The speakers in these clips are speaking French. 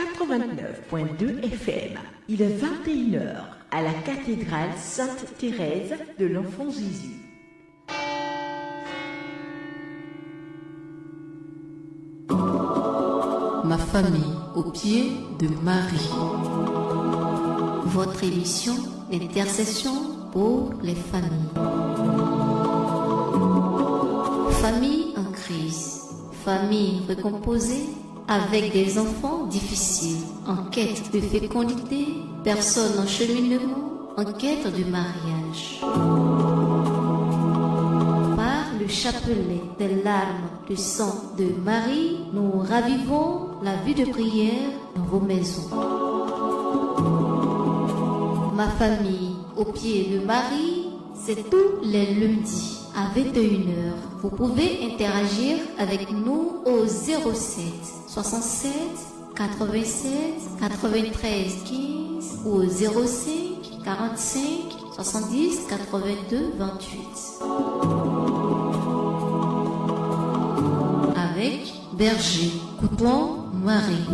89.2 FM. Il est 21h à la cathédrale Sainte-Thérèse de l'Enfant Jésus. Ma famille au pied de Marie. Votre émission d'intercession pour les familles. Famille en crise, famille recomposée avec des enfants difficiles, en quête de fécondité, personnes en cheminement, en quête de mariage. Par le chapelet des larmes du sang de Marie, nous ravivons la vie de prière dans vos maisons. Ma famille au pied de Marie, c'est tous les lundis à 21h. Vous pouvez interagir avec nous au 07 67 87 93 15 ou au 05 45 70 82 28. Avec Berger Coudon Marie.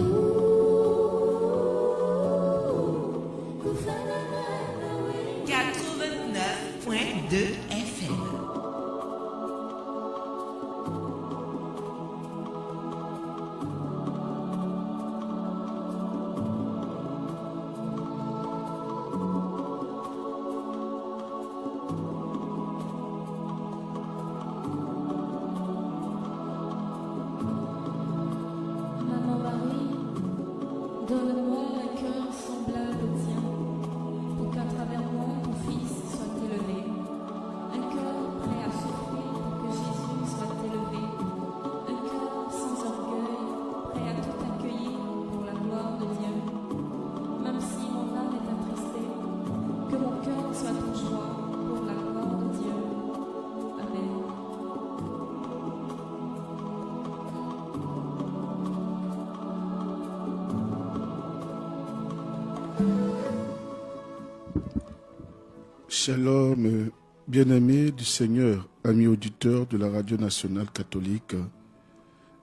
Shalom, bien-aimés du Seigneur, amis auditeurs de la radio nationale catholique,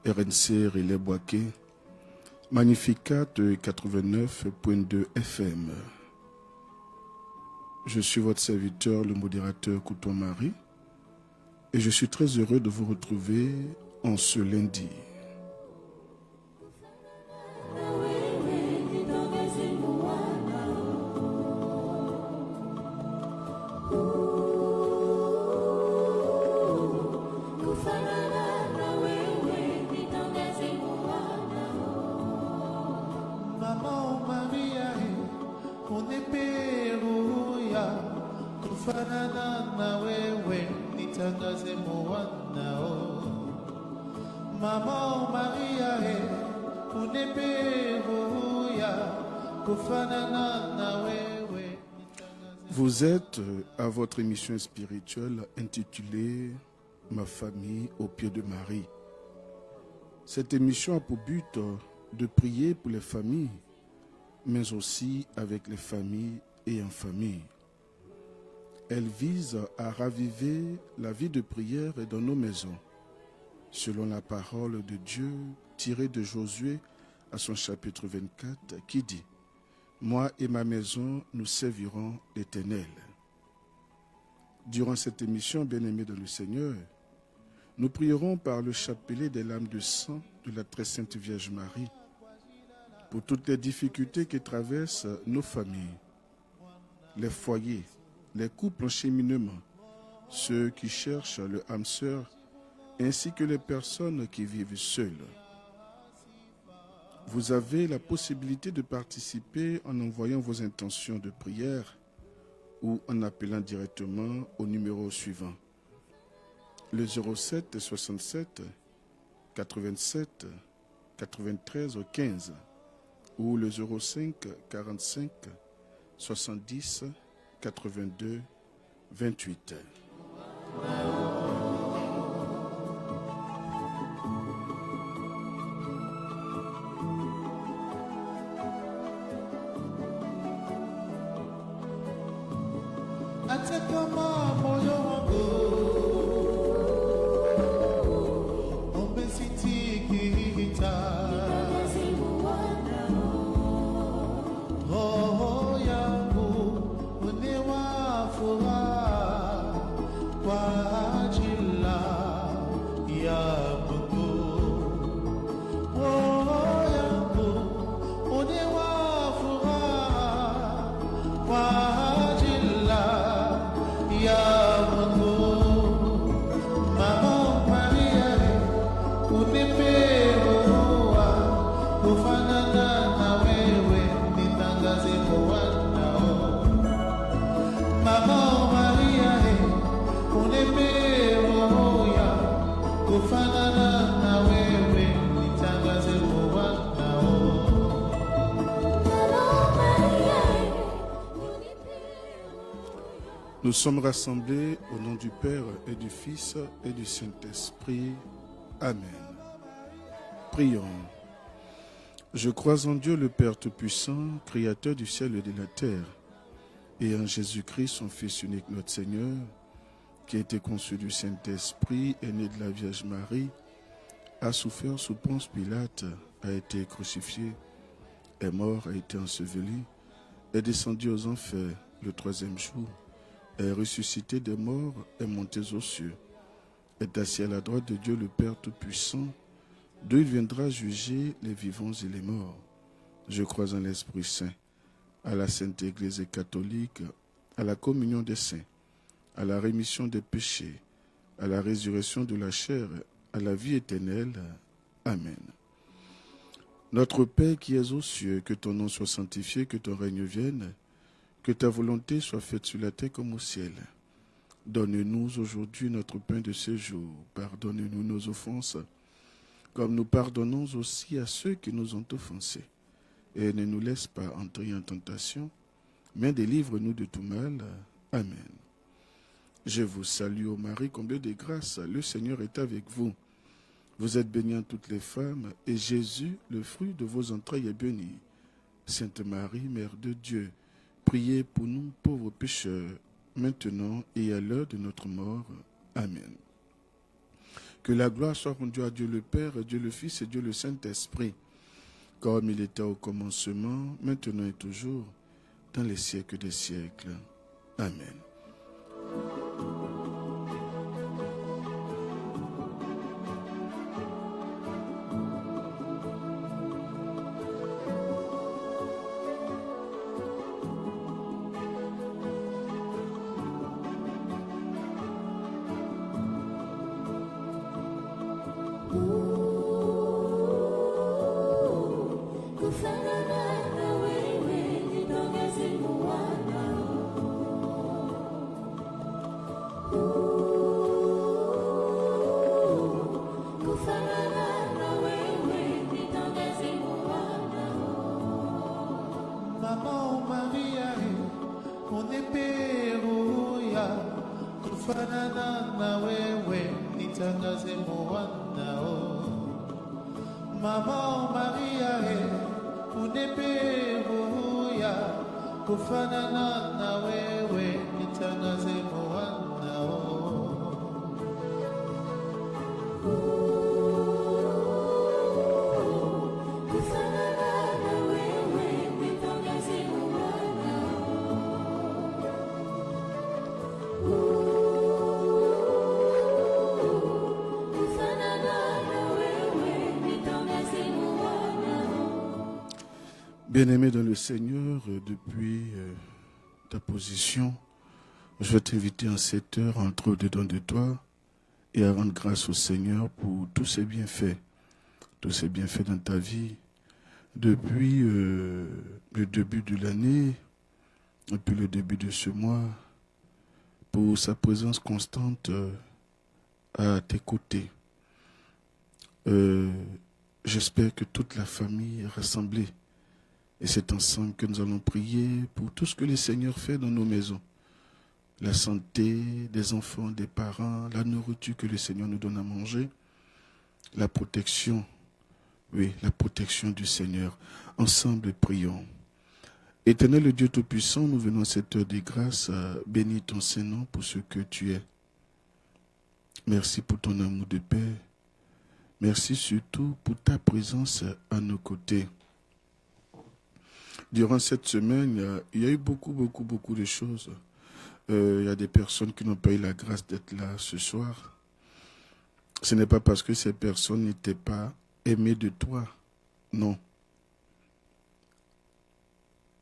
RNC Relais Boaké, Magnificat 89.2 FM. Je suis votre serviteur, le modérateur Couton Marie, et je suis très heureux de vous retrouver en ce lundi. Vous êtes à votre émission spirituelle intitulée « Ma famille au pied de Marie ». Cette émission a pour but de prier pour les familles, mais aussi avec les familles et en famille. Elle vise à raviver la vie de prière dans nos maisons, selon la parole de Dieu tirée de Josué à son chapitre 24 qui dit « Moi et ma maison, nous servirons l'Éternel ». Durant cette émission, bien-aimés dans le Seigneur, nous prierons par le chapelet des lames de sang de la très sainte Vierge Marie pour toutes les difficultés qui traversent nos familles, les foyers, les couples en cheminement, ceux qui cherchent le âme sœur, ainsi que les personnes qui vivent seules. Vous avez la possibilité de participer en envoyant vos intentions de prière ou en appelant directement au numéro suivant. Le 07 67 87 93 15 ou le 05 45 70 82 28. Nous sommes rassemblés au nom du Père et du Fils et du Saint-Esprit. Amen. Prions. Je crois en Dieu le Père Tout-Puissant, Créateur du ciel et de la terre, et en Jésus-Christ, son Fils unique, notre Seigneur, qui a été conçu du Saint-Esprit, est né de la Vierge Marie, a souffert sous Ponce Pilate, a été crucifié, est mort, a été enseveli, est descendu aux enfers le troisième jour, est ressuscité des morts, est monté aux cieux, est assis à la droite de Dieu le Père Tout-Puissant, d'où il viendra juger les vivants et les morts. Je crois en l'Esprit Saint, à la Sainte Église catholique, à la communion des saints, à la rémission des péchés, à la résurrection de la chair, à la vie éternelle. Amen. Notre Père qui es aux cieux, que ton nom soit sanctifié, que ton règne vienne, que ta volonté soit faite sur la terre comme au ciel. Donne-nous aujourd'hui notre pain de ce jour. Pardonne-nous nos offenses, comme nous pardonnons aussi à ceux qui nous ont offensés. Et ne nous laisse pas entrer en tentation, mais délivre-nous de tout mal. Amen. Je vous salue, ô Marie, comblée de grâce. Le Seigneur est avec vous. Vous êtes bénie entre toutes les femmes, et Jésus, le fruit de vos entrailles, est béni. Sainte Marie, Mère de Dieu, priez pour nous pauvres pécheurs, maintenant et à l'heure de notre mort. Amen. Que la gloire soit rendue à Dieu le Père, Dieu le Fils et Dieu le Saint-Esprit, comme il était au commencement, maintenant et toujours, dans les siècles des siècles. Amen. Bien-aimé dans le Seigneur, depuis ta position, je vais t'inviter en cette heure à entrer au-dedans de toi et à rendre grâce au Seigneur pour tous ses bienfaits dans ta vie, depuis le début de l'année, depuis le début de ce mois, pour sa présence constante à tes côtés. J'espère que toute la famille est rassemblée. Et c'est ensemble que nous allons prier pour tout ce que le Seigneur fait dans nos maisons. La santé des enfants, des parents, la nourriture que le Seigneur nous donne à manger, la protection, oui, la protection du Seigneur. Ensemble, prions. Éternel Dieu Tout-Puissant, nous venons à cette heure de grâce à bénir ton Saint-Nom pour ce que tu es. Merci pour ton amour de paix. Merci surtout pour ta présence à nos côtés. Durant cette semaine, il y a eu beaucoup de choses. Il y a des personnes qui n'ont pas eu la grâce d'être là ce soir. Ce n'est pas parce que ces personnes n'étaient pas aimées de toi. Non.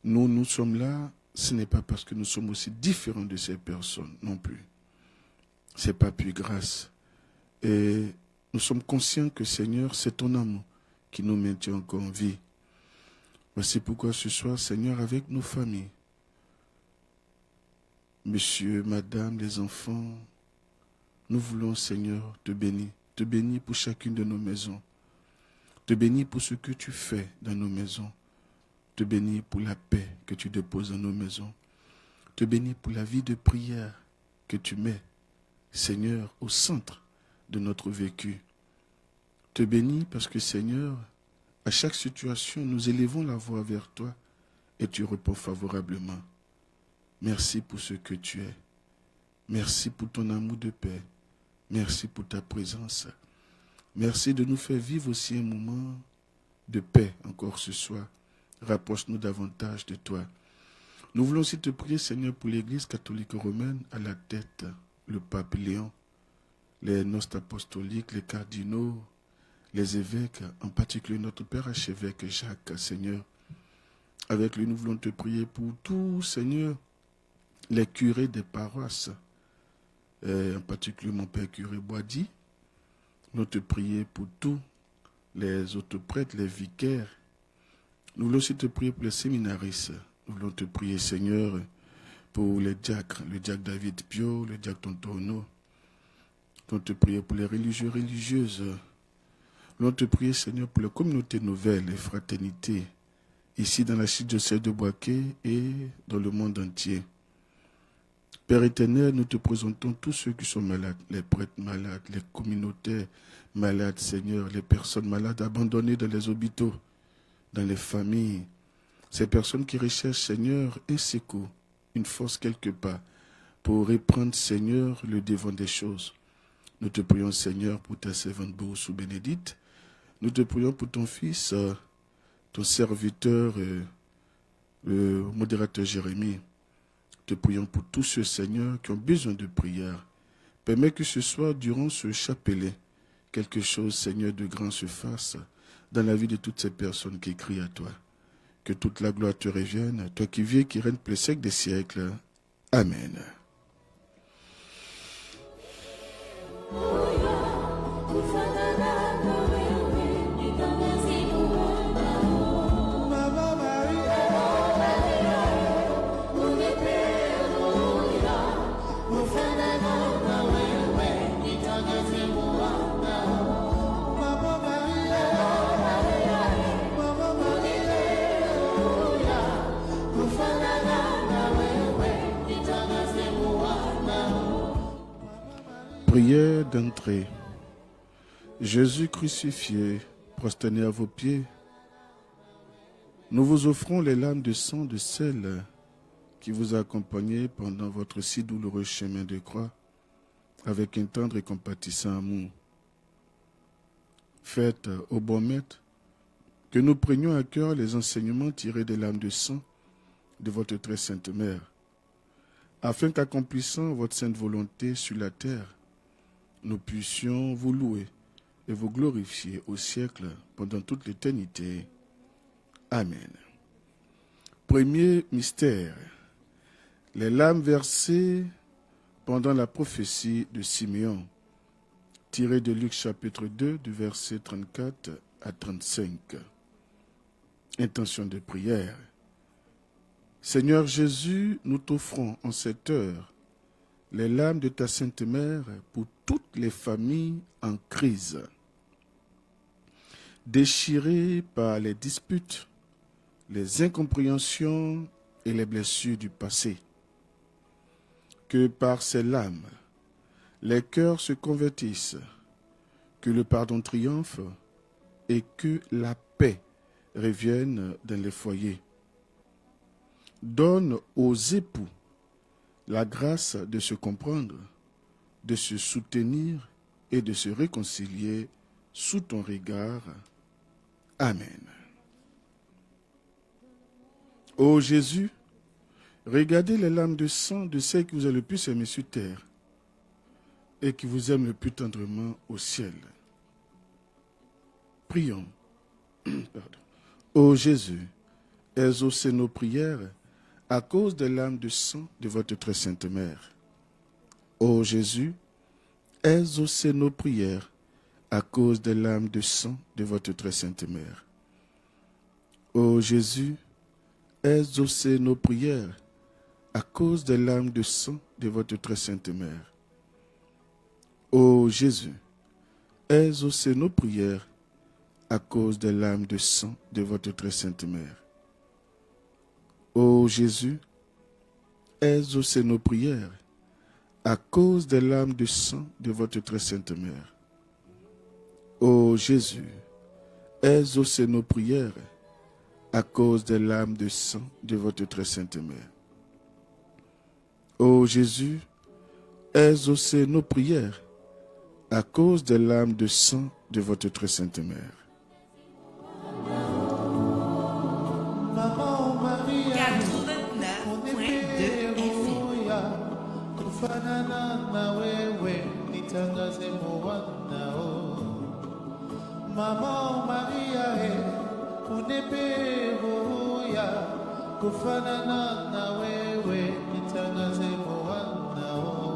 Nous sommes là, ce n'est pas parce que nous sommes aussi différents de ces personnes non plus. Ce n'est pas plus grâce. Et nous sommes conscients que, Seigneur, c'est ton amour qui nous maintient encore en vie. Voici pourquoi ce soir, Seigneur, avec nos familles, Monsieur, Madame, les enfants, nous voulons, Seigneur, te bénir pour chacune de nos maisons, te bénir pour ce que tu fais dans nos maisons, te bénir pour la paix que tu déposes dans nos maisons, te bénir pour la vie de prière que tu mets, Seigneur, au centre de notre vécu. Te bénir parce que, Seigneur, à chaque situation, nous élevons la voix vers toi et tu réponds favorablement. Merci pour ce que tu es. Merci pour ton amour de paix. Merci pour ta présence. Merci de nous faire vivre aussi un moment de paix encore ce soir. Rapproche-nous davantage de toi. Nous voulons aussi te prier, Seigneur, pour l'Église catholique romaine à la tête, le pape Léon, les nostres apostoliques, les cardinaux, les évêques, en particulier notre Père archevêque Jacques, Seigneur. Avec lui, nous voulons te prier pour tout, Seigneur, les curés des paroisses, en particulier mon Père curé Boadi. Nous voulons te prier pour tous les autres prêtres, les vicaires. Nous voulons aussi te prier pour les séminaristes. Nous voulons te prier, Seigneur, pour les diacres, le diacre David Pio, le diacre Tontono. Nous voulons te prier pour les religieux, religieuses. Nous voulons te prier, Seigneur, pour les communautés nouvelles, les fraternités, ici dans la archidiocèse de Bouaké et dans le monde entier. Père éternel, nous te présentons tous ceux qui sont malades, les prêtres malades, les communautés malades, Seigneur, les personnes malades abandonnées dans les hôpitaux, dans les familles, ces personnes qui recherchent, Seigneur, un secours, une force quelque part, pour reprendre, Seigneur, le devant des choses. Nous te prions, Seigneur, pour ta servante Bouroussou Bénédicte. Nous te prions pour ton fils, ton serviteur, le modérateur Jérémie. Te prions pour tous ceux, Seigneur, qui ont besoin de prière. Permets que ce soir, durant ce chapelet, quelque chose, Seigneur, de grand se fasse dans la vie de toutes ces personnes qui crient à toi. Que toute la gloire te revienne, toi qui vis et qui règne pour les siècles des siècles. Amen. Prière d'entrée. Jésus crucifié, prosterné à vos pieds, nous vous offrons les larmes de sang de celle qui vous a accompagné pendant votre si douloureux chemin de croix, avec un tendre et compatissant amour. Faites, ô bon maître, que nous prenions à cœur les enseignements tirés des larmes de sang de votre très sainte mère, afin qu'accomplissant votre sainte volonté sur la terre, nous puissions vous louer et vous glorifier au siècle pendant toute l'éternité. Amen. Premier mystère, les larmes versées pendant la prophétie de Simeon, tirée de Luc chapitre 2, du verset 34 à 35. Intention de prière. Seigneur Jésus, nous t'offrons en cette heure les larmes de ta Sainte Mère pour toutes les familles en crise, déchirées par les disputes, les incompréhensions et les blessures du passé. Que par ces larmes, les cœurs se convertissent, que le pardon triomphe et que la paix revienne dans les foyers. Donne aux époux la grâce de se comprendre, de se soutenir et de se réconcilier sous ton regard. Amen. Ô Jésus, regardez les larmes de sang de ceux qui vous ont le plus aimé sur terre et qui vous aiment le plus tendrement au ciel. Prions. Ô Jésus, exaucez nos prières à cause des larmes de sang de votre très sainte mère. Ô Jésus, exaucez nos prières à cause des larmes de sang de votre très sainte mère. Ô Jésus, exaucez nos prières à cause des larmes de sang de votre très sainte mère. Ô Jésus, exaucez nos prières à cause des larmes de sang de votre très sainte mère. Ô Jésus, exaucez nos prières à cause des larmes de sang de votre très sainte mère. Ô Jésus, exaucez nos prières à cause des larmes de sang de votre très sainte mère. Ô Jésus, exaucez nos prières à cause des larmes de sang de votre très sainte mère. Maman Maria, 89.2 FM. kufanana na wewe nitangaze mwanao. Maman Maria, unipe huya kufanana na wewe nitangaze mwanao.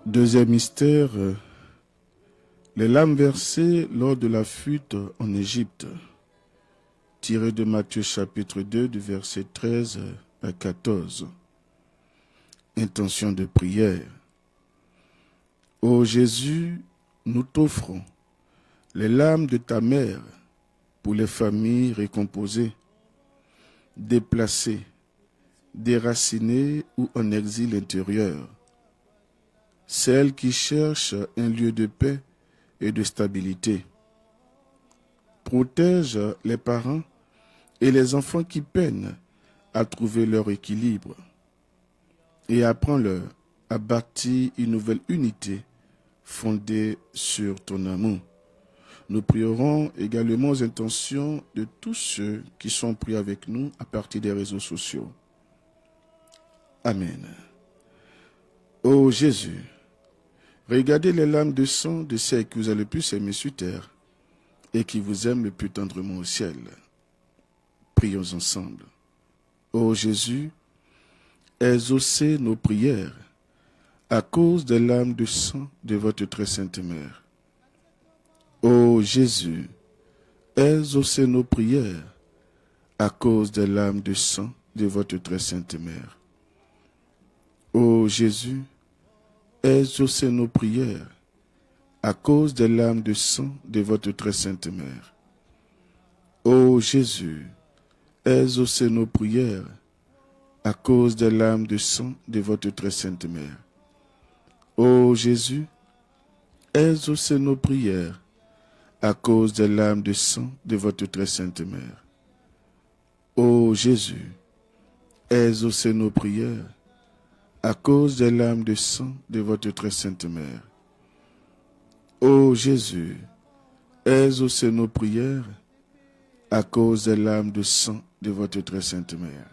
Deuxième mystère, les larmes versées lors de la fuite en Égypte, tiré de Matthieu chapitre 2 du verset 13 à 14. Intention de prière. Ô Jésus, nous t'offrons les larmes de ta mère pour les familles récomposées, déplacées, déracinées ou en exil intérieur, celles qui cherchent un lieu de paix et de stabilité. Protège les parents et les enfants qui peinent à trouver leur équilibre et apprends-leur à bâtir une nouvelle unité fondée sur ton amour. Nous prierons également aux intentions de tous ceux qui sont pris avec nous à partir des réseaux sociaux. Amen. Ô Jésus, regardez les larmes de sang de ceux que vous avez le plus aimés sur terre et qui vous aiment le plus tendrement au ciel. Prions ensemble. Ô Jésus, exaucez nos prières à cause des larmes de sang de votre très sainte mère. Ô Jésus, exaucez nos prières à cause des larmes de sang de votre très sainte mère. Ô Jésus, exaucez nos prières à cause des larmes de sang de votre très sainte mère. Ô Jésus, exaucez nos prières à cause des larmes de sang de votre très sainte mère. Ô Jésus, exaucez nos prières à cause des larmes de sang de votre très sainte mère. Ô Jésus, exaucez nos prières à cause des larmes de sang de votre très sainte mère. Ô Jésus, exaucez nos prières à cause des larmes de sang de votre très sainte mère.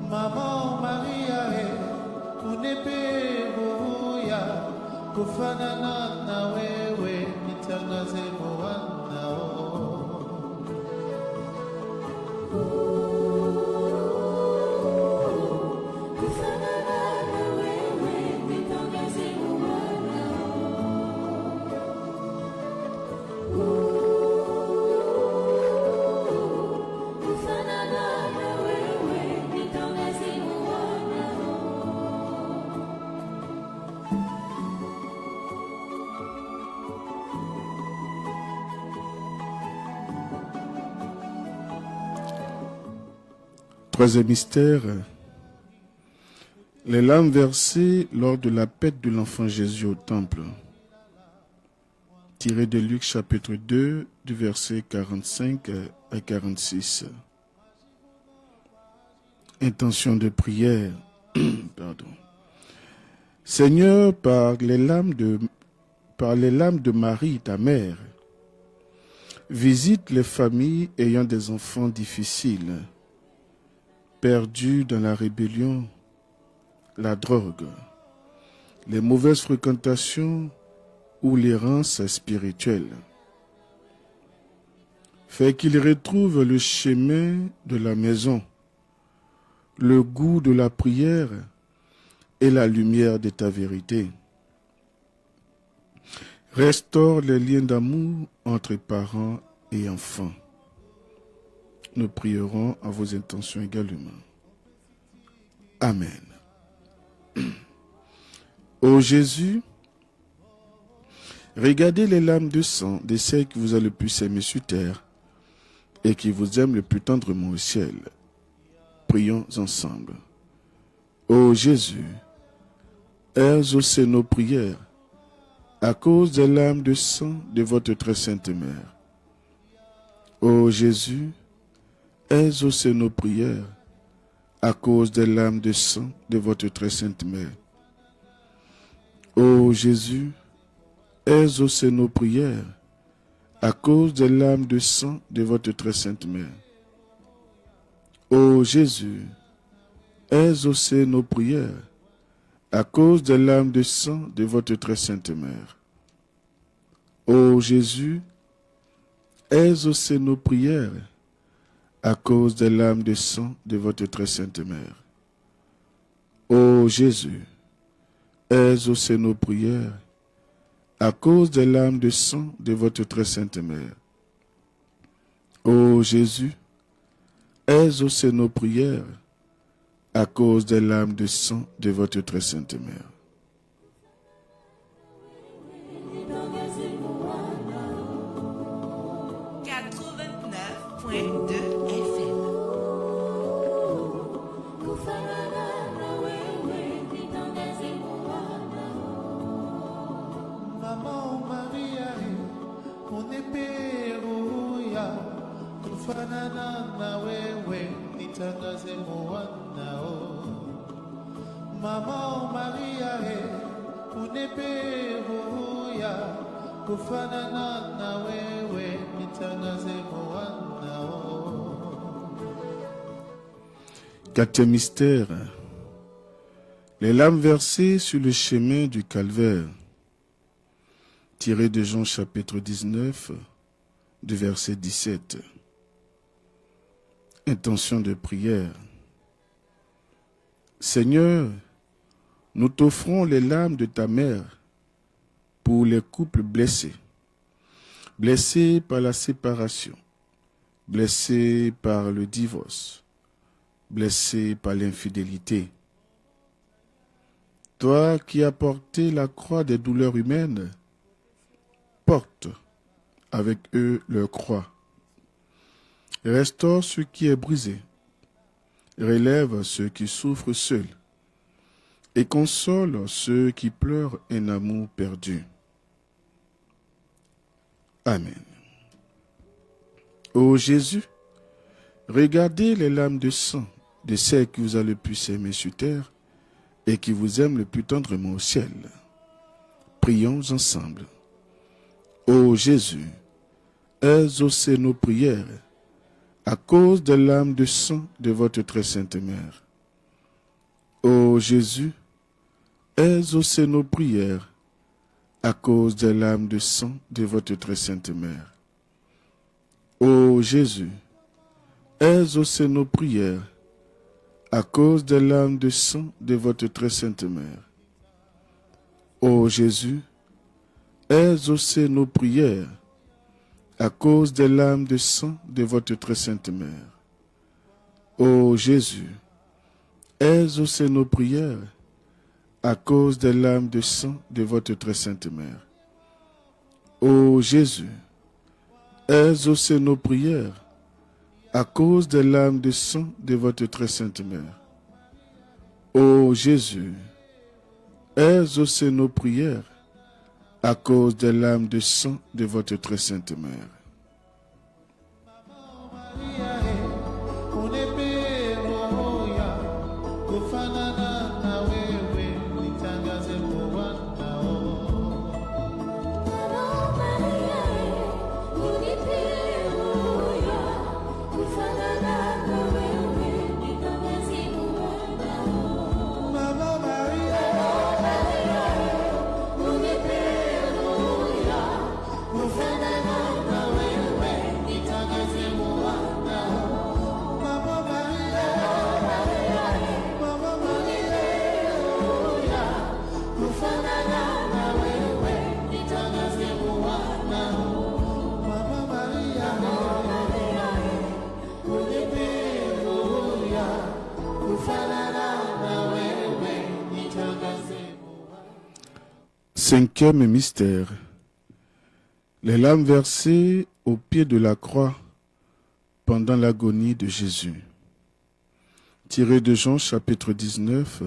Maman Maria, unipe huya kufanana na wewe nitangaze mwanao. Troisième mystère, les larmes versées lors de la fête de l'enfant Jésus au temple, tiré de Luc chapitre 2 du verset 45 à 46. Intention de prière. Pardon. Seigneur, par les larmes de Marie, ta mère, visite les familles ayant des enfants difficiles, perdus dans la rébellion, la drogue, les mauvaises fréquentations ou l'errance spirituelle. Fais qu'il retrouve le chemin de la maison, le goût de la prière et la lumière de ta vérité. Restaure les liens d'amour entre parents et enfants. Nous prierons à vos intentions également. Amen. Ô Jésus, regardez les larmes de sang de ceux qui vous a le plus aimé sur terre et qui vous aiment le plus tendrement au ciel. Prions ensemble. Ô Jésus, exaucez nos prières à cause des larmes de sang de votre très sainte mère. Ô Jésus, exaucez nos prières à cause des larmes de sang de votre très sainte mère. Ô Jésus, exaucez nos prières à cause des larmes de sang de votre très sainte mère. Ô Jésus, exaucez nos prières à cause des larmes de sang de votre très sainte mère. Ô Jésus, exaucez nos prières à cause des larmes de sang de votre très sainte mère. Ô Jésus, exaucez nos prières à cause des larmes de sang de votre très sainte mère. Ô Jésus, exaucez nos prières à cause des larmes de sang de votre très sainte mère. Maman Maria, on est peruya, kufanana na wewe, nitangaze mwanao. Maman Maria, on est peruya, kufanana na wewe, nitangaze mwanao. Quatrième mystère, les larmes versées sur le chemin du calvaire, tiré de Jean chapitre 19, du verset 17. Intention de prière. Seigneur, nous t'offrons les larmes de ta mère pour les couples blessés, blessés par la séparation, blessés par le divorce, blessés par l'infidélité. Toi qui as porté la croix des douleurs humaines, porte avec eux leur croix. Restaure ce qui est brisé, relève ceux qui souffrent seuls et console ceux qui pleurent un amour perdu. Amen. Ô Jésus, regardez les larmes de sang de ceux qui vous a le plus aimé sur terre et qui vous aiment le plus tendrement au ciel. Prions ensemble. Ô Jésus, exaucez nos prières à cause des larmes de sang de votre très sainte mère. Ô Jésus, exaucez nos prières à cause des larmes de sang de votre très sainte mère. Ô Jésus, exaucez nos prières à cause des larmes de sang de votre très sainte mère. Ô Jésus, exaucez nos prières à cause des larmes de sang de votre très sainte mère. Ô Jésus, exaucez nos prières à cause des larmes de sang de votre très sainte mère. Ô Jésus, exaucez nos prières à cause des larmes de sang de votre très sainte mère. Ô Jésus, exaucez nos prières à cause des larmes de sang de votre très sainte mère. Maria, Cinquième mystère. Les larmes versées au pied de la croix pendant l'agonie de Jésus. Tiré de Jean chapitre 19,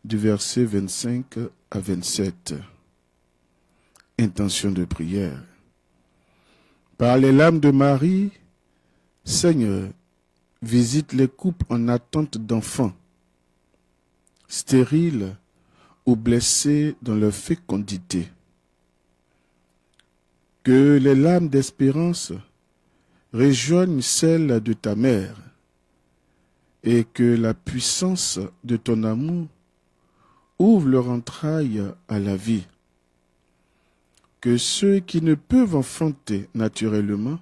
du verset 25 à 27. Intention de prière. Par les larmes de Marie, Seigneur, visite les couples en attente d'enfants, stériles ou blessés dans leur fécondité. Que les larmes d'espérance rejoignent celles de ta mère et que la puissance de ton amour ouvre leur entraille à la vie. Que ceux qui ne peuvent enfanter naturellement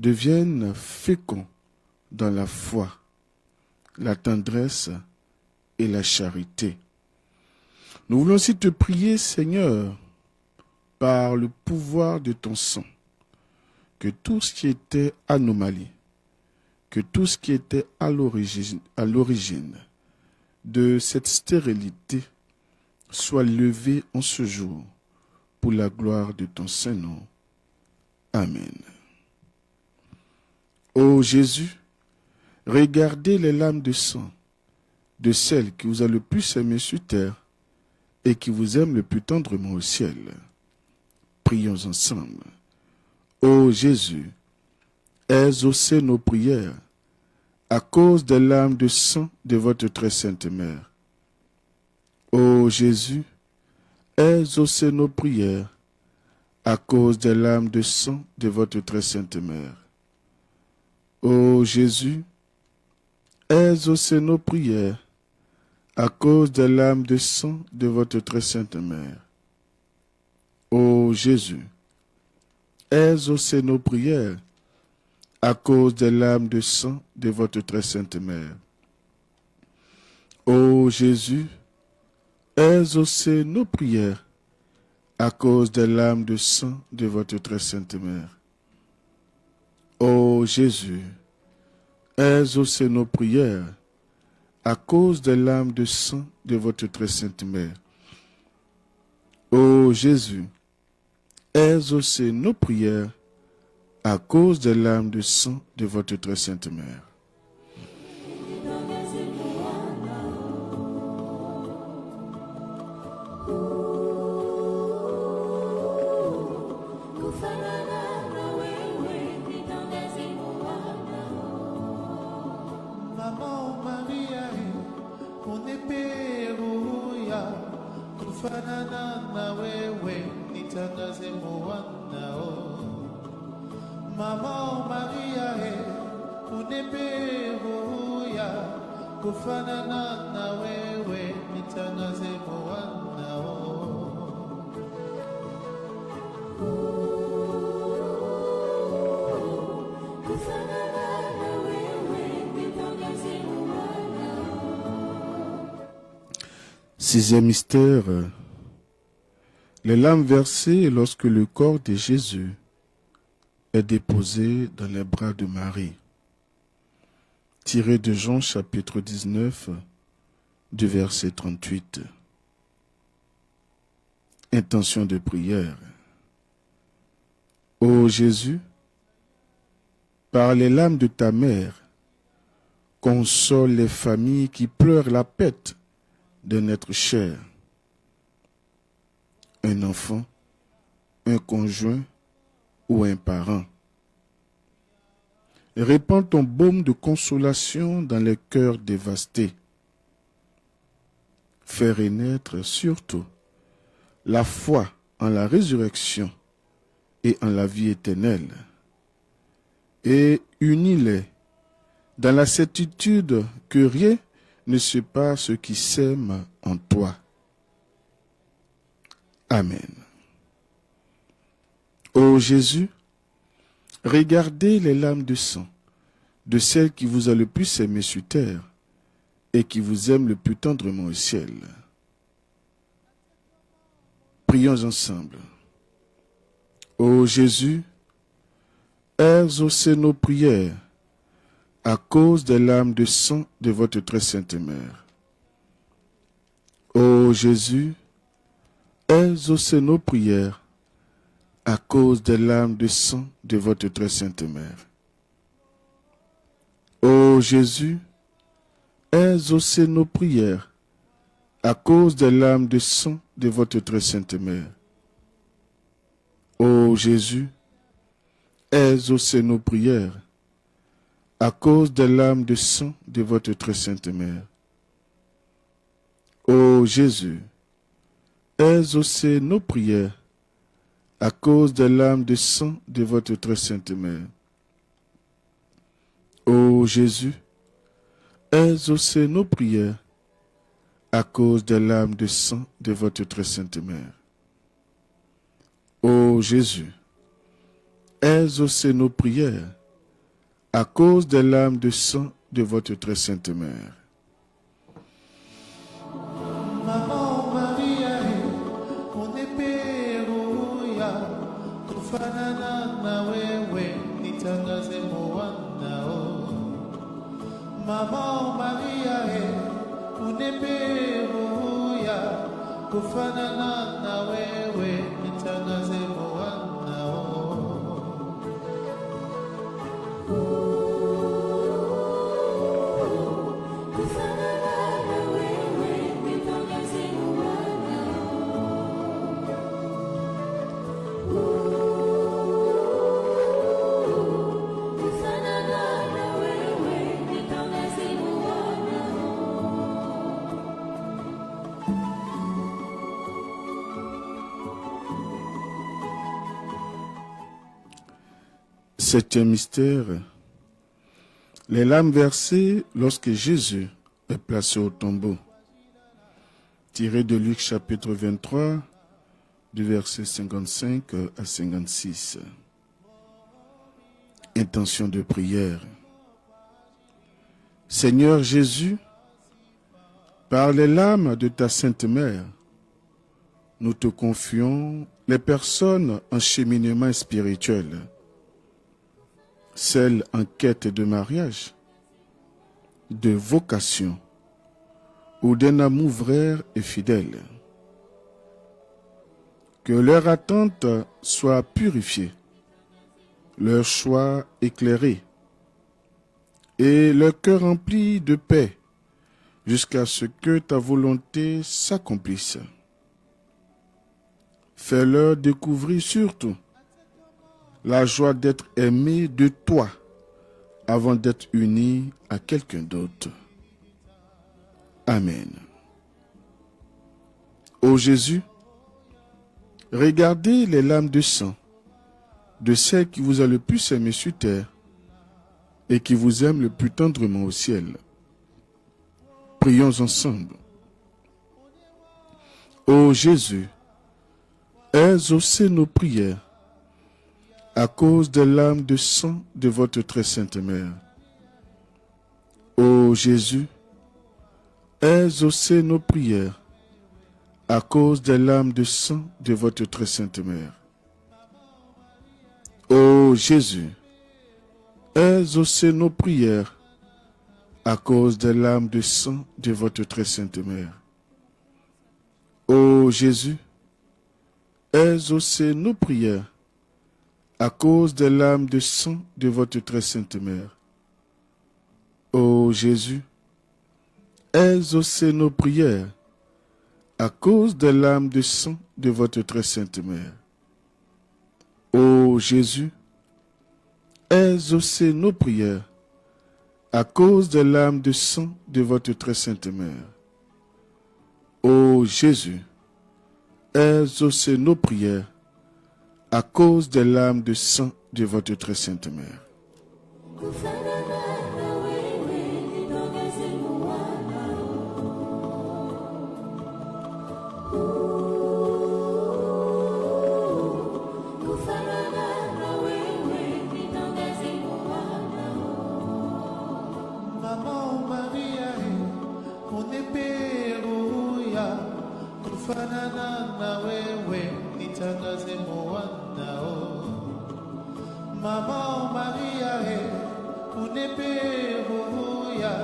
deviennent féconds dans la foi, la tendresse et la charité. Nous voulons aussi te prier, Seigneur, par le pouvoir de ton sang, que tout ce qui était anomalie, que tout ce qui était à l'origine de cette stérilité soit levé en ce jour pour la gloire de ton Saint-Nom. Amen. Ô Jésus, regardez les larmes de sang de celle qui vous a le plus aimé sur terre et qui vous aime le plus tendrement au ciel. Prions ensemble. Ô Jésus, exaucez nos prières à cause des larmes de sang de votre très sainte mère. Ô Jésus, exaucez nos prières à cause des larmes de sang de votre très sainte mère. Ô Jésus, exaucez nos prières à cause des larmes de sang de votre très sainte mère. Ô Jésus, exaucez nos prières à cause des larmes de sang de votre très sainte mère. Ô Jésus, exaucez nos prières à cause des larmes de sang de votre très sainte mère. Ô Jésus, exaucez nos prières à cause des larmes de sang de votre très sainte mère. Ô Jésus, exaucez nos prières à cause des larmes de sang de votre très sainte mère. Maman Maria, uniperuya kufanana na wewe, nitangaze mwanao. Maman Maria, uniperuya kufanana na wewe, nitangaze mwanao. Sixième mystère, les larmes versées lorsque le corps de Jésus est déposé dans les bras de Marie. Tiré de Jean chapitre 19, du verset 38. Intention de prière. Ô Jésus, par les larmes de ta mère, console les familles qui pleurent la perte d'un être cher, un enfant, un conjoint ou un parent. Répands ton baume de consolation dans les cœurs dévastés. Fais renaître surtout la foi en la résurrection et en la vie éternelle, et unis-les dans la certitude que rien ne se passe qui s'aime en toi. Amen. Ô Jésus, regardez les larmes de sang de celle qui vous a le plus aimé sur terre et qui vous aime le plus tendrement au ciel. Prions ensemble. Ô Jésus, exaucez nos prières à cause des larmes de sang de votre très sainte mère. Ô Jésus, exaucez nos prières à cause des larmes de sang de votre très sainte mère. Ô Jésus, exaucez nos prières à cause des larmes de sang de votre très sainte mère. Ô Jésus, exaucez nos prières à cause des larmes de sang de votre très sainte mère. Ô Jésus, exaucez nos prières à cause des larmes de sang de votre très sainte mère. Ô Jésus, exaucez nos prières à cause des larmes de sang de votre très sainte mère. Ô Jésus, exaucez nos prières à cause des larmes de sang de votre très sainte mère. Maman Maria, on est peruya, kufanana na wewe, nitangaze moana o. Maman Maria, on est peruya, kufanana na wewe, nitangaze moana o. Septième mystère, les larmes versées lorsque Jésus est placé au tombeau. Tiré de Luc chapitre 23, du verset 55 à 56. Intention de prière. Seigneur Jésus, par les larmes de ta Sainte Mère, nous te confions les personnes en cheminement spirituel, celles en quête de mariage, de vocation ou d'un amour vrai et fidèle. Que leur attente soit purifiée, leur choix éclairé et leur cœur rempli de paix jusqu'à ce que ta volonté s'accomplisse. Fais-leur découvrir surtout la joie d'être aimé de toi avant d'être unis à quelqu'un d'autre. Amen. Ô Jésus, regardez les larmes de sang de celle qui vous a le plus aimé sur terre et qui vous aime le plus tendrement au ciel. Prions ensemble. Ô Jésus, exaucez nos prières à cause des larmes de sang de votre très sainte mère. Ô Jésus, exaucez nos prières à cause des larmes de sang de votre très sainte mère. Ô Jésus, exaucez nos prières à cause des larmes de sang de votre très sainte mère. Ô Jésus, exaucez nos prières à cause des larmes de sang de votre très sainte mère. Ô Jésus, exaucez nos prières à cause des larmes de sang de votre très sainte mère. Ô Jésus, exaucez nos prières à cause des larmes de sang de votre très sainte mère. Ô Jésus, exaucez nos prières à cause des larmes de sang de votre très sainte mère. Maman Maria, on est peruya, kufanana na wewe, nitangaze moana o. Maman Maria, on est peruya,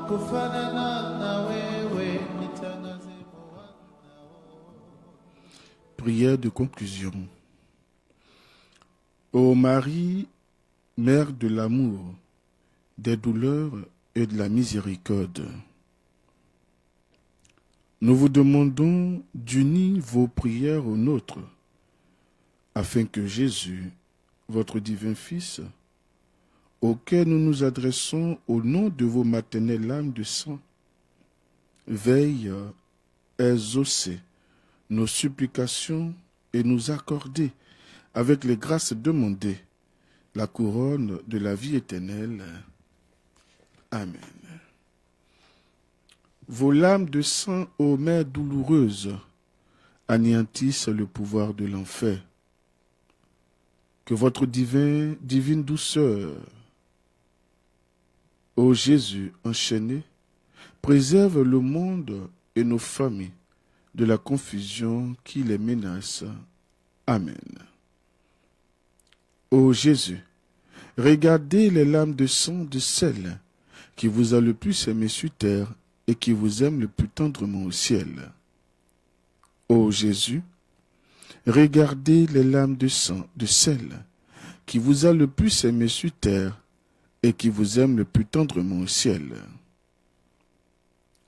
kufanana na wewe, nitangaze moana o. Prière de conclusion. Ô Marie, Mère de l'amour, des douleurs et de la miséricorde, nous vous demandons d'unir vos prières aux nôtres, afin que Jésus, votre divin Fils, auquel nous nous adressons au nom de vos maternelles âmes de sang, veille à exaucer nos supplications et nous accorder, avec les grâces demandées, la couronne de la vie éternelle. Amen. Vos lames de sang, ô mère douloureuse, anéantissent le pouvoir de l'enfer. Que votre divine douceur, ô Jésus enchaîné, préserve le monde et nos familles de la confusion qui les menace. Amen. Ô Jésus, regardez les lames de sang de celle qui vous a le plus aimé sur terre et qui vous aime le plus tendrement au ciel. Ô Jésus, regardez les lames de sang de celle qui vous a le plus aimé sur terre et qui vous aime le plus tendrement au ciel.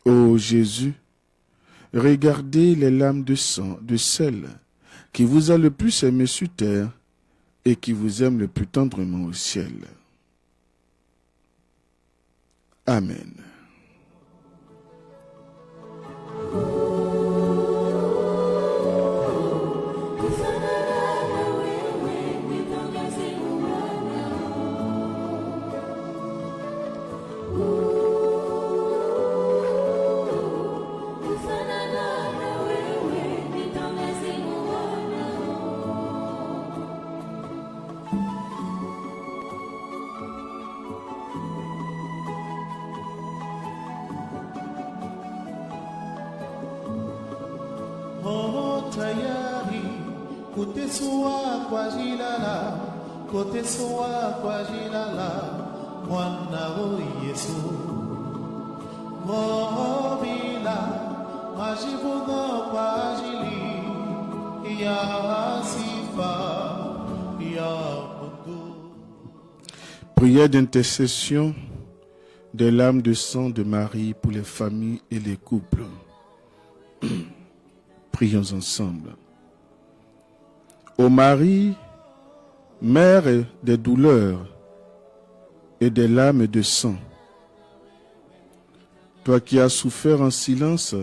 Ô Jésus, regardez les lames de sang de celle qui vous a le plus aimé sur terre et qui vous aime le plus tendrement au ciel. Amen. Oh tayari kuteswa kwa jina la kuteswa kwa jina la mwana wa Yesu. Oh bila majivuno kwa ajili ya sifa ya Mungu. Prière d'intercession des lames de sang de Marie pour les familles et les couples. Prions ensemble. Ô Marie, Mère des douleurs et des larmes de sang, toi qui as souffert en silence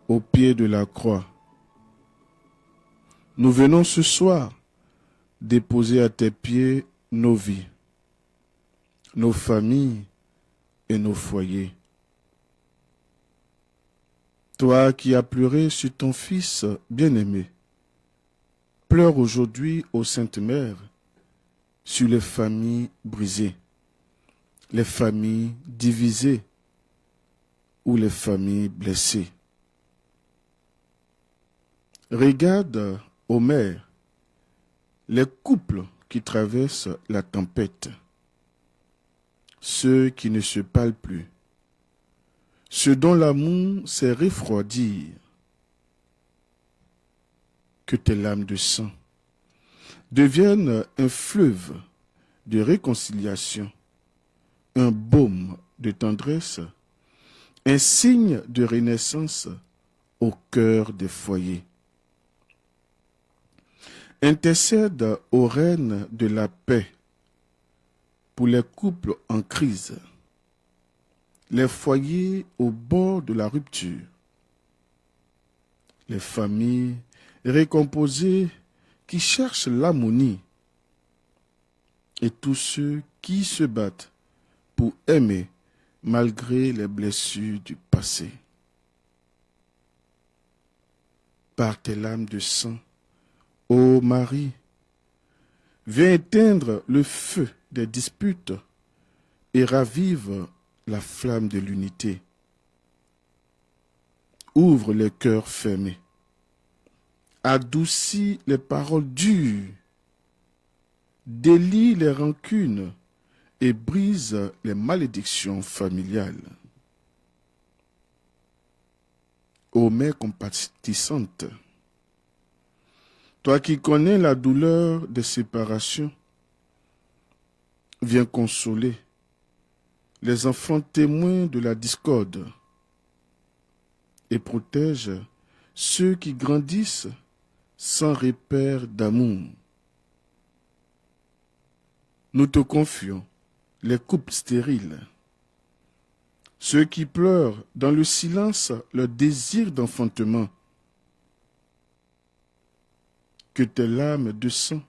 au pied de la croix, nous venons ce soir déposer à tes pieds nos vies, nos familles et nos foyers. Toi qui as pleuré sur ton Fils bien-aimé, pleure aujourd'hui, ô Sainte Mère, sur les familles brisées, les familles divisées ou les familles blessées. Regarde, ô Mère, les couples qui traversent la tempête, ceux qui ne se parlent plus, ceux dont l'amour s'est refroidi. Que tes lames de sang deviennent un fleuve de réconciliation, un baume de tendresse, un signe de renaissance au cœur des foyers. Intercède aux reines de la paix pour les couples en crise, les foyers au bord de la rupture, les familles récomposés qui cherchent l'harmonie et tous ceux qui se battent pour aimer malgré les blessures du passé. Par tes lames de sang, ô Marie, viens éteindre le feu des disputes et ravive la flamme de l'unité. Ouvre les cœurs fermés. Adoucis les paroles dures, délie les rancunes et brise les malédictions familiales. Ô Mère compatissante, Toi qui connais la douleur des séparations, viens consoler les enfants témoins de la discorde et protège ceux qui grandissent sans repère d'amour. Nous te confions les couples stériles, ceux qui pleurent dans le silence leur désir d'enfantement. Que tes larmes de sang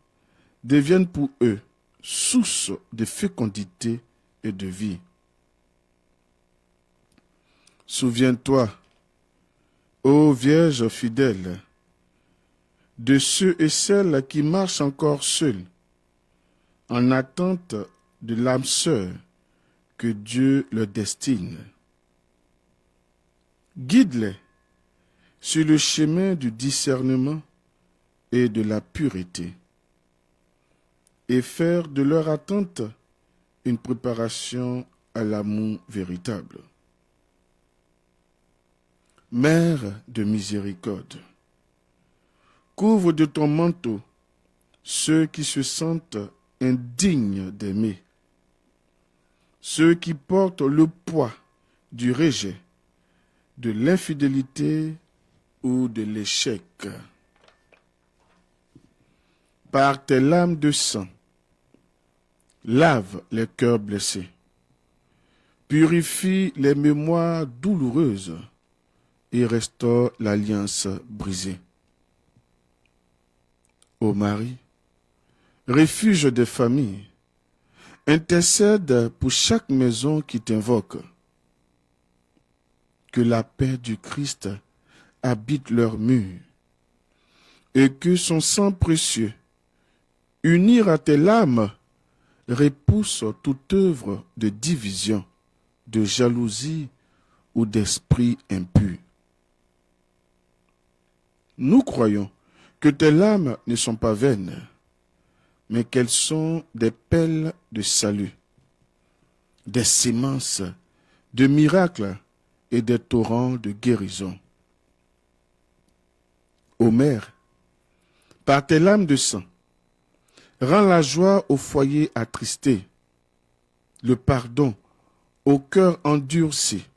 deviennent pour eux source de fécondité et de vie. Souviens-toi, ô Vierge fidèle, de ceux et celles qui marchent encore seuls, en attente de l'âme sœur que Dieu leur destine. Guide-les sur le chemin du discernement et de la pureté, et faire de leur attente une préparation à l'amour véritable. Mère de miséricorde, couvre de ton manteau ceux qui se sentent indignes d'aimer, ceux qui portent le poids du rejet, de l'infidélité ou de l'échec. Par tes larmes de sang, lave les cœurs blessés, purifie les mémoires douloureuses et restaure l'alliance brisée. Ô Marie, refuge des familles, intercède pour chaque maison qui t'invoque. Que la paix du Christ habite leurs murs et que son sang précieux, unir à tes larmes, repousse toute œuvre de division, de jalousie ou d'esprit impur. Nous croyons que tes larmes ne sont pas vaines, mais qu'elles sont des pelles de salut, des semences de miracles et des torrents de guérison. Ô Mère, par tes larmes de sang, rends la joie au foyer attristé, le pardon au cœur endurci,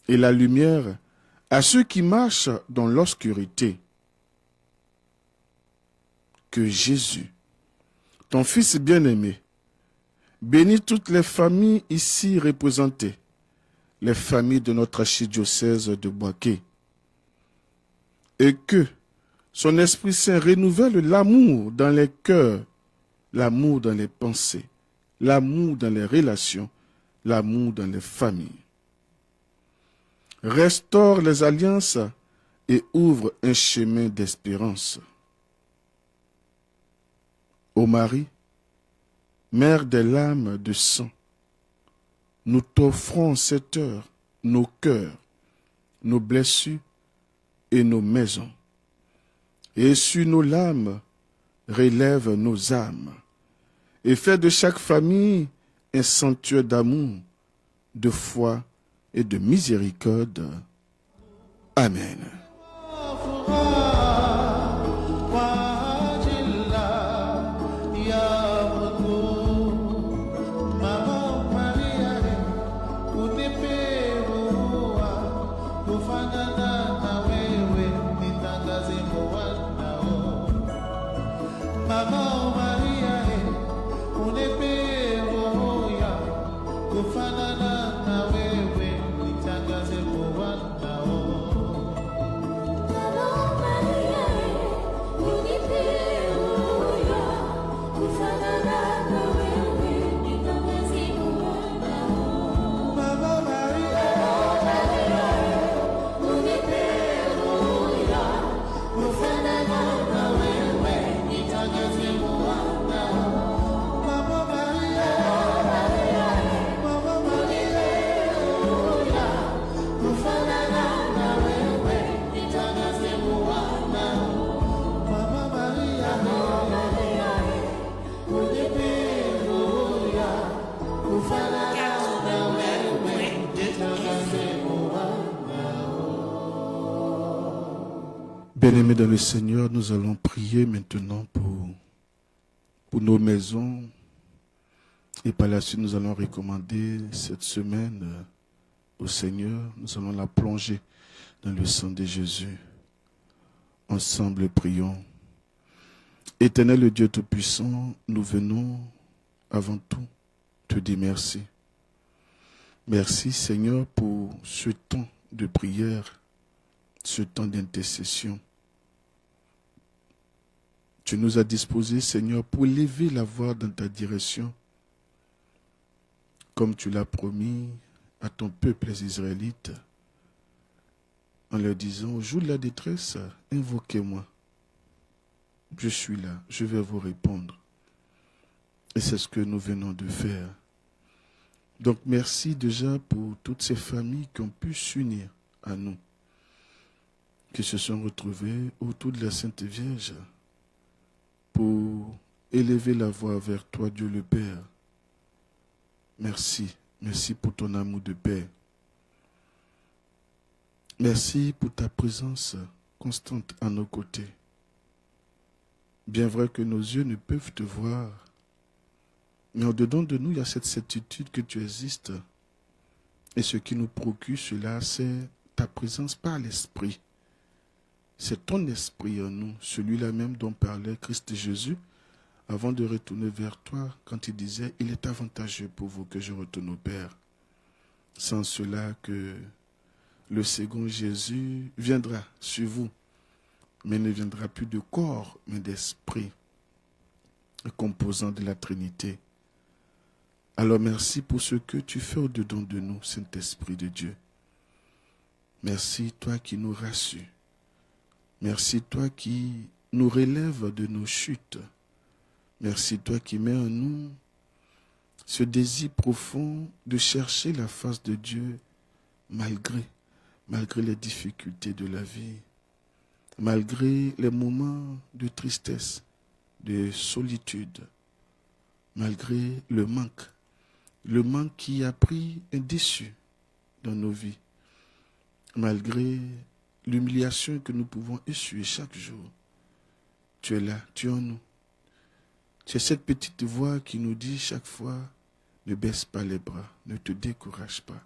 et la lumière à ceux qui marchent dans l'obscurité. Que Jésus, ton Fils bien-aimé, bénisse toutes les familles ici représentées, les familles de notre archidiocèse de Bouaké, et que son Esprit Saint renouvelle l'amour dans les cœurs, l'amour dans les pensées, l'amour dans les relations, l'amour dans les familles. Restaure les alliances et ouvre un chemin d'espérance. Ô Marie, Mère des larmes de sang, nous t'offrons cette heure nos cœurs, nos blessures et nos maisons. Et sur nos larmes, relève nos âmes, et fais de chaque famille un sanctuaire d'amour, de foi et de miséricorde. Amen. Maria, Bien-aimés dans le Seigneur, nous allons prier maintenant pour nos maisons. Et par la suite, nous allons recommander cette semaine au Seigneur. Nous allons la plonger dans le sang de Jésus. Ensemble, prions. Éternel Dieu Tout-Puissant, nous venons avant tout te dire merci. Merci Seigneur pour ce temps de prière, ce temps d'intercession. Tu nous as disposés, Seigneur, pour lever la voix dans ta direction, comme tu l'as promis à ton peuple, les Israélites, en leur disant, au jour de la détresse, invoquez-moi. Je suis là, je vais vous répondre. Et c'est ce que nous venons de faire. Donc merci déjà pour toutes ces familles qui ont pu s'unir à nous, qui se sont retrouvées autour de la Sainte Vierge pour élever la voix vers toi, Dieu le Père. Merci, merci pour ton amour de Père. Merci pour ta présence constante à nos côtés. Bien vrai que nos yeux ne peuvent te voir, mais au-dedans de nous, il y a cette certitude que tu existes. Et ce qui nous procure cela, c'est ta présence par l'Esprit. C'est ton Esprit en nous, celui-là même dont parlait Christ Jésus, avant de retourner vers toi, quand il disait, il est avantageux pour vous que je retourne au Père. Sans cela que le second Jésus viendra sur vous, mais ne viendra plus de corps, mais d'esprit, composant de la Trinité. Alors merci pour ce que tu fais au-dedans de nous, Saint-Esprit de Dieu. Merci toi qui nous rassures. Merci toi qui nous relève de nos chutes. Merci toi qui mets en nous ce désir profond de chercher la face de Dieu malgré les difficultés de la vie, malgré les moments de tristesse, de solitude, malgré le manque qui a pris un dessus dans nos vies, malgré l'humiliation que nous pouvons essuyer chaque jour. Tu es là, tu es en nous. Tu es cette petite voix qui nous dit chaque fois, ne baisse pas les bras, ne te décourage pas.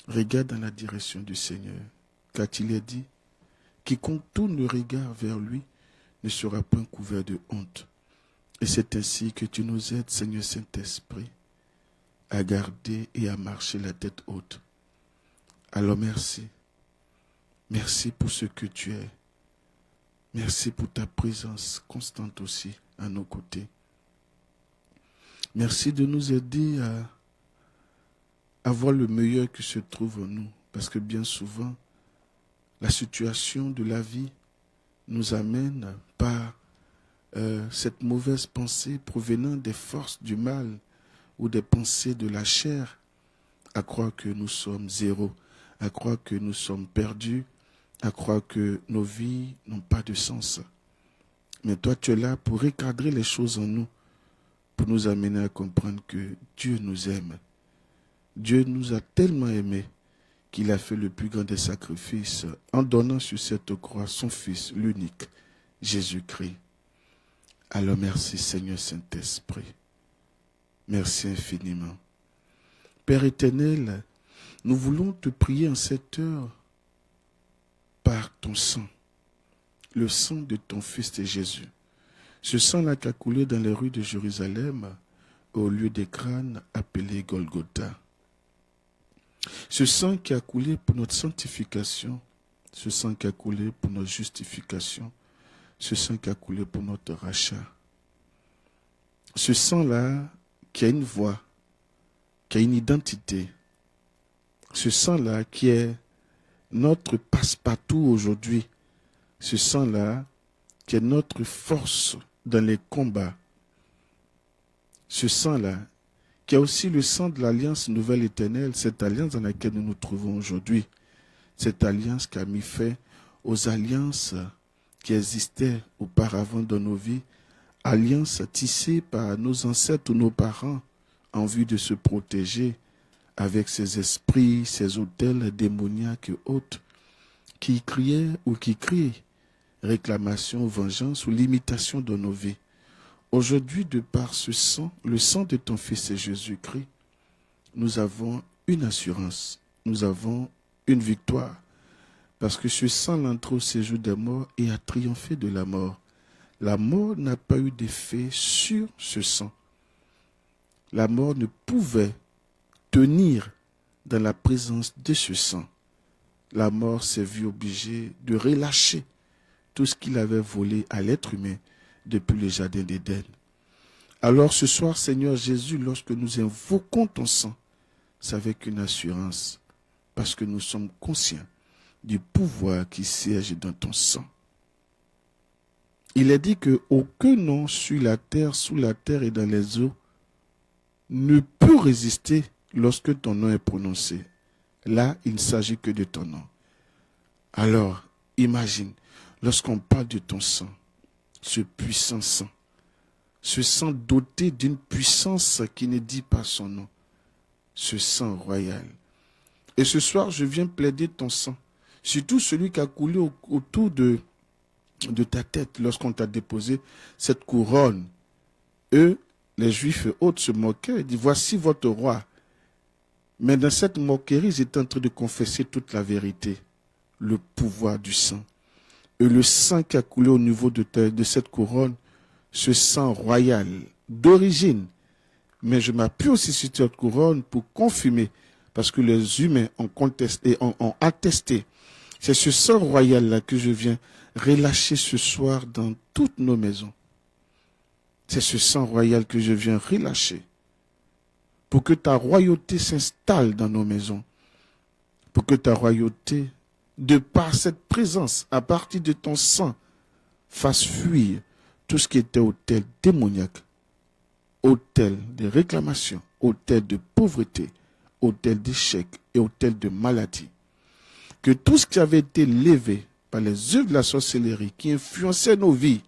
Regarde dans la direction du Seigneur, car il est dit, quiconque tourne le regard vers lui ne sera point couvert de honte. Et c'est ainsi que tu nous aides, Seigneur Saint-Esprit, à garder et à marcher la tête haute. Alors merci. Merci pour ce que tu es. Merci pour ta présence constante aussi à nos côtés. Merci de nous aider à voir le meilleur qui se trouve en nous. Parce que bien souvent, la situation de la vie nous amène par cette mauvaise pensée provenant des forces du mal ou des pensées de la chair à croire que nous sommes zéro, à croire que nous sommes perdus, à croire que nos vies n'ont pas de sens. Mais toi, tu es là pour recadrer les choses en nous, pour nous amener à comprendre que Dieu nous aime. Dieu nous a tellement aimés qu'il a fait le plus grand des sacrifices en donnant sur cette croix son Fils, l'unique, Jésus-Christ. Alors merci Seigneur Saint-Esprit. Merci infiniment. Père éternel, nous voulons te prier en cette heure par ton sang, le sang de ton Fils de Jésus. Ce sang-là qui a coulé dans les rues de Jérusalem, au lieu des crânes appelés Golgotha. Ce sang qui a coulé pour notre sanctification, ce sang qui a coulé pour notre justification, ce sang qui a coulé pour notre rachat. Ce sang-là qui a une voix, qui a une identité. Ce sang-là qui est notre passe-partout aujourd'hui. Ce sang-là qui est notre force dans les combats. Ce sang-là qui est aussi le sang de l'alliance nouvelle éternelle, cette alliance dans laquelle nous nous trouvons aujourd'hui. Cette alliance qui a mis fin aux alliances qui existaient auparavant dans nos vies, alliances tissées par nos ancêtres ou nos parents en vue de se protéger avec ces esprits, ces autels démoniaques et autres qui criaient ou qui crient réclamation, vengeance ou limitation dans nos vies. Aujourd'hui, de par ce sang, le sang de ton Fils Jésus-Christ, nous avons une assurance, nous avons une victoire. Parce que ce sang l'entre au séjour des morts et a triomphé de la mort. La mort n'a pas eu d'effet sur ce sang. La mort ne pouvait tenir dans la présence de ce sang. La mort s'est vue obligée de relâcher tout ce qu'il avait volé à l'être humain depuis le jardin d'Éden. Alors ce soir, Seigneur Jésus, lorsque nous invoquons ton sang, c'est avec une assurance, parce que nous sommes conscients du pouvoir qui siège dans ton sang. Il est dit que aucun nom sur la terre, sous la terre et dans les eaux ne peut résister lorsque ton nom est prononcé. Là, il ne s'agit que de ton nom. Alors, imagine, lorsqu'on parle de ton sang, ce puissant sang, ce sang doté d'une puissance qui ne dit pas son nom, ce sang royal. Et ce soir, je viens plaider ton sang, surtout celui qui a coulé autour de ta tête lorsqu'on t'a déposé cette couronne. Eux, les Juifs et autres se moquaient et disent, voici votre roi. Mais dans cette moquerie, ils étaient en train de confesser toute la vérité, le pouvoir du sang. Et le sang qui a coulé au niveau de cette couronne, ce sang royal d'origine. Mais je m'appuie aussi sur cette couronne pour confirmer, parce que les humains ont contesté, ont attesté. C'est ce sang royal-là que je viens relâcher ce soir dans toutes nos maisons. C'est ce sang royal que je viens relâcher pour que ta royauté s'installe dans nos maisons, pour que ta royauté, de par cette présence, à partir de ton sang, fasse fuir tout ce qui était autel démoniaque, autel de réclamation, autel de pauvreté, autel d'échec et autel de maladie. Que tout ce qui avait été levé par les œuvres de la sorcellerie, qui influençait nos vies,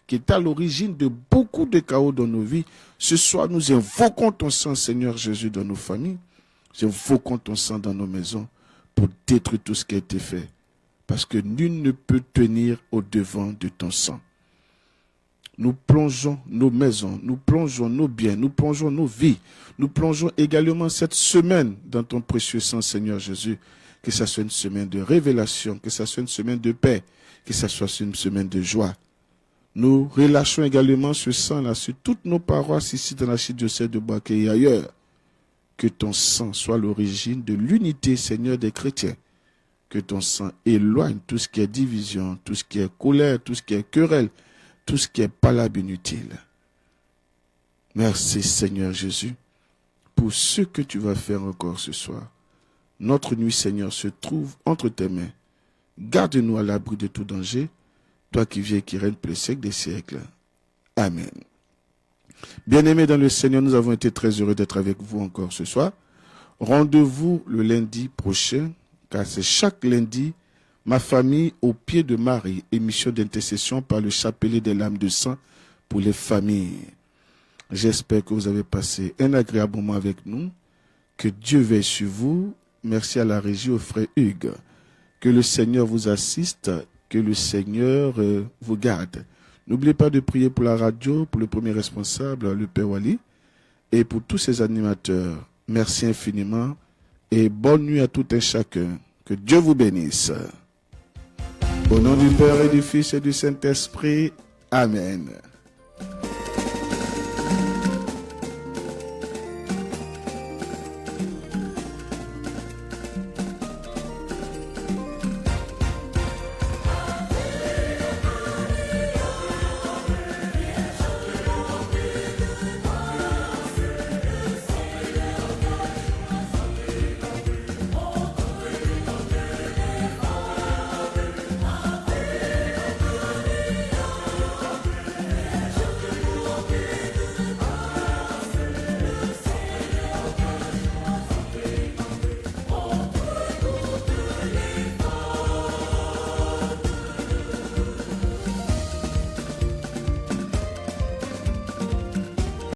qui est à l'origine de beaucoup de chaos dans nos vies, ce soir nous invoquons ton sang, Seigneur Jésus, dans nos familles, nous invoquons ton sang dans nos maisons pour détruire tout ce qui a été fait. Parce que nul ne peut tenir au devant de ton sang. Nous plongeons nos maisons, nous plongeons nos biens, nous plongeons nos vies, nous plongeons également cette semaine dans ton précieux sang, Seigneur Jésus. Que ça soit une semaine de révélation, que ça soit une semaine de paix, que ça soit une semaine de joie. Nous relâchons également ce sang-là sur toutes nos paroisses ici dans l'archidiocèse de Boaké et ailleurs. Que ton sang soit l'origine de l'unité, Seigneur, des chrétiens. Que ton sang éloigne tout ce qui est division, tout ce qui est colère, tout ce qui est querelle, tout ce qui est palabre inutile. Merci, Seigneur Jésus, pour ce que tu vas faire encore ce soir. Notre nuit, Seigneur, se trouve entre tes mains. Garde-nous à l'abri de tout danger, toi qui viens et qui règnes pour les siècles des siècles. Amen. Bien-aimés dans le Seigneur, nous avons été très heureux d'être avec vous encore ce soir. Rendez-vous le lundi prochain, car c'est chaque lundi, ma famille au pied de Marie, émission d'intercession par le chapelet des lames de sang pour les familles. J'espère que vous avez passé un agréable moment avec nous. Que Dieu veille sur vous. Merci à la régie, au frère Hugues. Que le Seigneur vous assiste, que le Seigneur vous garde. N'oubliez pas de prier pour la radio, pour le premier responsable, le Père Wally, et pour tous ses animateurs. Merci infiniment et bonne nuit à tout un chacun. Que Dieu vous bénisse. Au nom du Père et du Fils et du Saint-Esprit. Amen.